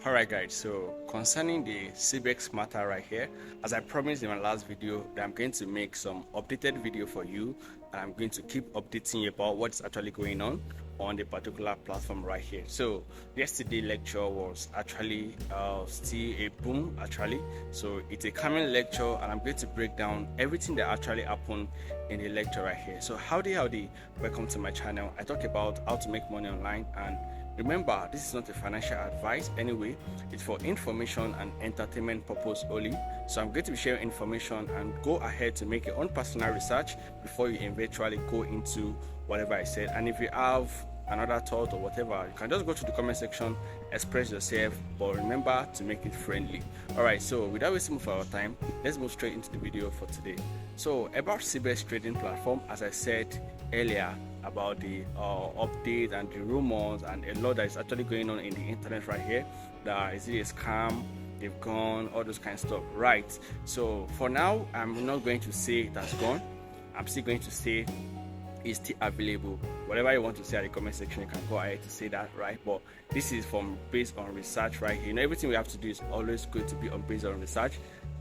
Alright guys, so concerning the CBEX matter right here, as I promised in my last video, that I'm going to make some updated video for you, and I'm going to keep updating you about what's actually going on the particular platform right here. So yesterday lecture was actually still a boom actually. So it's a coming lecture, and I'm going to break down everything that actually happened in the lecture right here. So howdy, welcome to my channel. I talk about how to make money online, and remember, this is not a financial advice anyway. It's for information and entertainment purpose only. So I'm going to be sharing information, and go ahead to make your own personal research before you eventually go into whatever I said. And if you have another thought or whatever, you can just go to the comment section, express yourself, but remember to make it friendly. Alright, so without wasting more of our time, let's move straight into the video for today. So about CBEX Trading platform, as I said earlier, about the update and the rumors and a lot that is actually going on in the internet right here, that is it a scam, they've gone, all those kind of stuff, right? So for now, I'm not going to say it has gone. I'm still going to say it's still available. Whatever you want to say at the comment section, you can go ahead to say that, right? But this is based on research right here. You know, everything we have to do is always going to be based on research,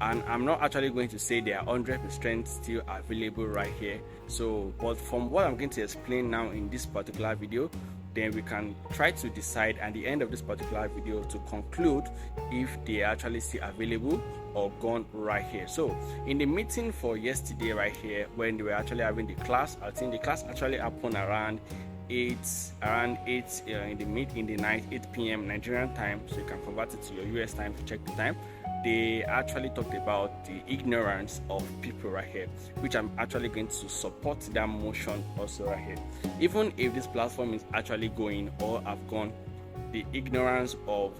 and I'm not actually going to say they are 100% still available right here. So but from what I'm going to explain now in this particular video, then we can try to decide at the end of this particular video to conclude if they are actually still available or gone right here. So in the meeting for yesterday right here, when they were actually having the class, I think the class actually happened around 8 in the night, 8 p.m. Nigerian time, so you can convert it to your US time to check the time. They actually talked about the ignorance of people right here, which I'm actually going to support that motion also right here. Even if this platform is actually going or have gone, the ignorance of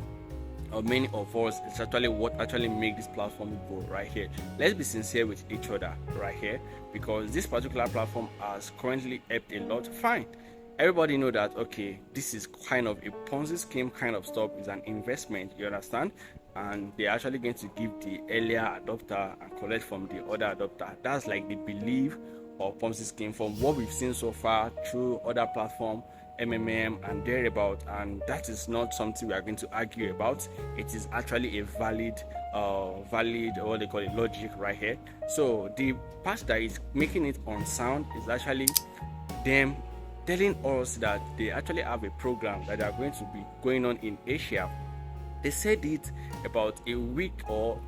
many of us is actually what actually make this platform go right here. Let's be sincere with each other right here, because this particular platform has currently helped a lot. Fine, everybody know that, okay, this is kind of a Ponzi scheme kind of stuff, is an investment, you understand, and they're actually going to give the earlier adopter and collect from the other adopter. That's like the belief of Ponzi scheme from what we've seen so far through other platform, MMM and thereabout, and that is not something we are going to argue about. It is actually a valid what they call it, logic right here. So the part that is making it unsound is actually them telling us that they actually have a program that they are going to be going on in Asia. They said it about a week or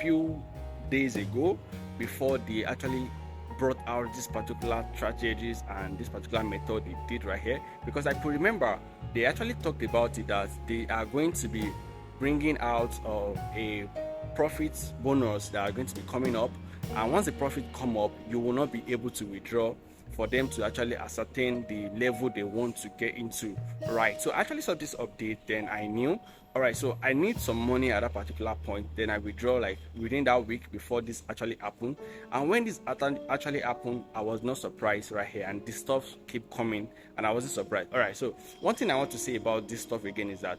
few days ago, before they actually brought out this particular strategies and this particular method they did right here. Because I could remember they actually talked about it, that they are going to be bringing out a profit bonus that are going to be coming up, and once the profit come up, you will not be able to withdraw, for them to actually ascertain the level they want to get into, right? So I actually saw this update, then I knew, all right, so I need some money at that particular point, then I withdraw like within that week before this actually happened. And when this actually happened, I was not surprised right here, and this stuff keep coming and I wasn't surprised. All right, so one thing I want to say about this stuff again is that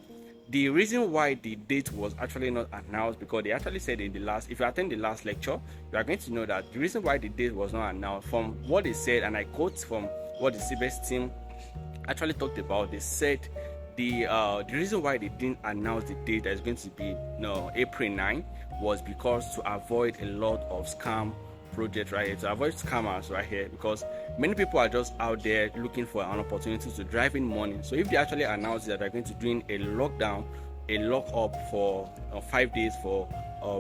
the reason why the date was actually not announced, because they actually said in the last, if you attend the last lecture, you are going to know that the reason why the date was not announced, from what they said, and I quote from what the CBEX team actually talked about, they said the reason why they didn't announce the date that is going to be April 9 was because to avoid a lot of scam project right here, to avoid scammers right here, because many people are just out there looking for an opportunity to drive in money. So if they actually announce that they're going to doing a lockdown, a lock up for 5 days for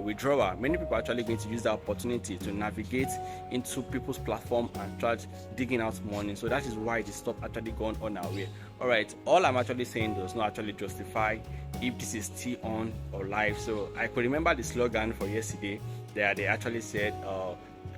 withdrawal, many people are actually going to use that opportunity to navigate into people's platform and start digging out money. So that is why the stuff actually gone on our way. All right, all I'm actually saying does not actually justify if this is still on or live. So I could remember the slogan for yesterday that they actually said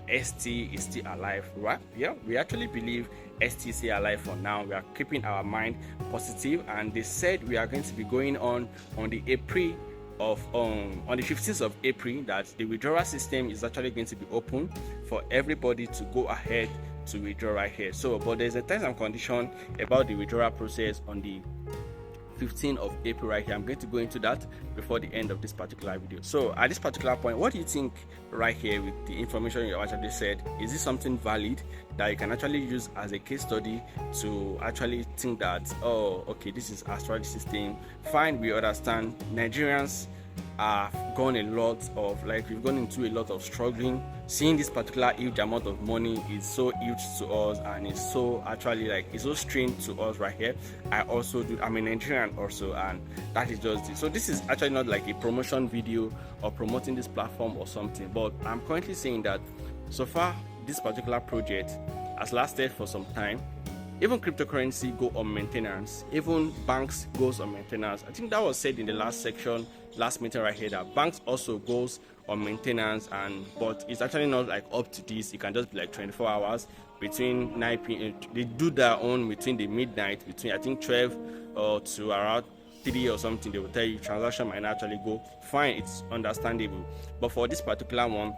ST is still alive, right? Yeah, we actually believe ST is still alive for now. We are keeping our mind positive, and they said we are going to be going on the April of on the 15th of April, that the withdrawal system is actually going to be open for everybody to go ahead to withdraw right here. So but there's a terms and condition about the withdrawal process on the 15th of April right here. I'm going to go into that before the end of this particular video. So at this particular point, what do you think right here with the information you actually said? Is this something valid that you can actually use as a case study to actually think that, oh, okay, this is astrology system? Fine, we understand Nigerians have gone a lot of, like, we've gone into a lot of struggling. Seeing this particular huge amount of money is so huge to us, and it's so actually, like, it's so strange to us right here. I also do, I'm a Nigerian also, and that is just it. So this is actually not like a promotion video or promoting this platform or something, but I'm currently saying that so far this particular project has lasted for some time. Even cryptocurrency go on maintenance, even banks goes on maintenance. I think that was said in the last section, last meeting right here, that banks also goes on maintenance, and but it's actually not like up to this. It can just be like 24 hours between 9 p.m. They do their own between the midnight, between I think 12 to around 3 or something. They will tell you transaction might not actually go. Fine, it's understandable. But for this particular one,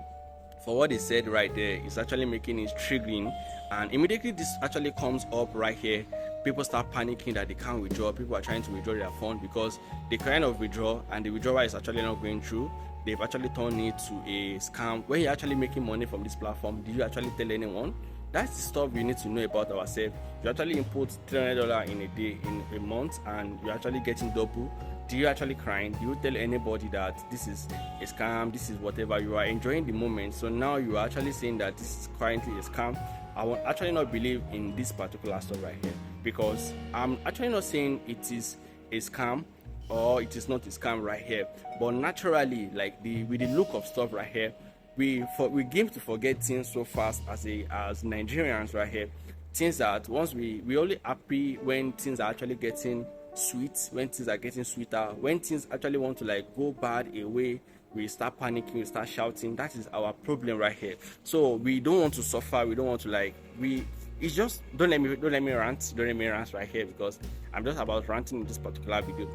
for what they said right there, it's actually making it triggering, and immediately this actually comes up right here. People start panicking that they can't withdraw. People are trying to withdraw their fund because they kind of withdraw and the withdrawal is actually not going through. They've actually turned it to a scam. When you're actually making money from this platform, did you actually tell anyone? That's the stuff we need to know about ourselves. You actually input $300 in a day, in a month, and you're actually getting double. Do you actually crying? Do you tell anybody that this is a scam, this is whatever? You are enjoying the moment, so now you are actually saying that this is currently a scam. I will actually not believe in this particular stuff right here, because I'm actually not saying it is a scam or it is not a scam right here, but naturally, like with the look of stuff right here, we game to forget things so fast as Nigerians right here. Things that once we only happy when things are actually getting sweet, when things are getting sweeter, when things actually want to like go bad away, we start panicking, we start shouting. That is our problem right here. So we don't want to suffer, we don't want to like, it's just don't let me rant right here, because I'm just about ranting in this particular video.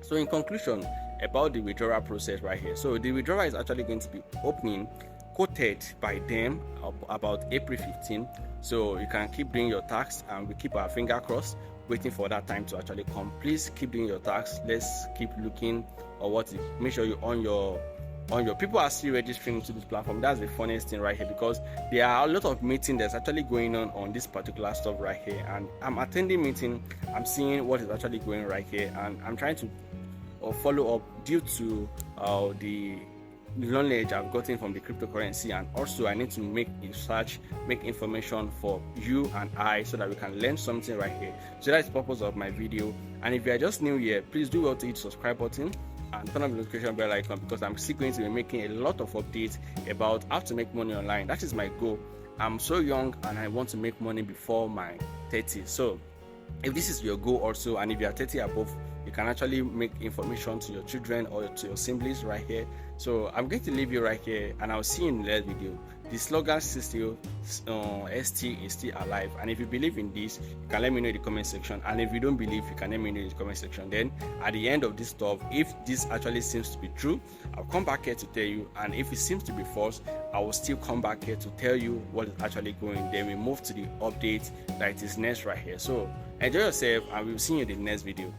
So in conclusion about the withdrawal process right here, so the withdrawal is actually going to be opening, quoted by them about April 15. So you can keep doing your tax, and we keep our finger crossed, waiting for that time to actually come. Please keep doing your tax. Let's keep looking or what. Make sure you on your people are still registering to this platform. That's the funniest thing right here, because there are a lot of meetings that's actually going on this particular stuff right here, and I'm attending meeting, I'm seeing what is actually going right here, and I'm trying to follow up due to the knowledge I've gotten from the cryptocurrency, and also I need to make research, make information for you and I, so that we can learn something right here. So that's the purpose of my video. And if you are just new here, please do well to hit the subscribe button and turn on the notification bell icon, because I'm still going to be making a lot of updates about how to make money online. That is my goal. I'm so young and I want to make money before my 30. So if this is your goal also, and if you are 30 above, you can actually make information to your children or to your siblings right here. So I'm going to leave you right here, and I'll see you in the next video. The slogan STILL is still alive, and if you believe in this, you can let me know in the comment section, and if you don't believe, you can let me know in the comment section. Then at the end of this stuff, if this actually seems to be true, I'll come back here to tell you, and if it seems to be false, I will still come back here to tell you what is actually going. Then we move to the update that is next right here. So enjoy yourself, and we'll see you in the next video.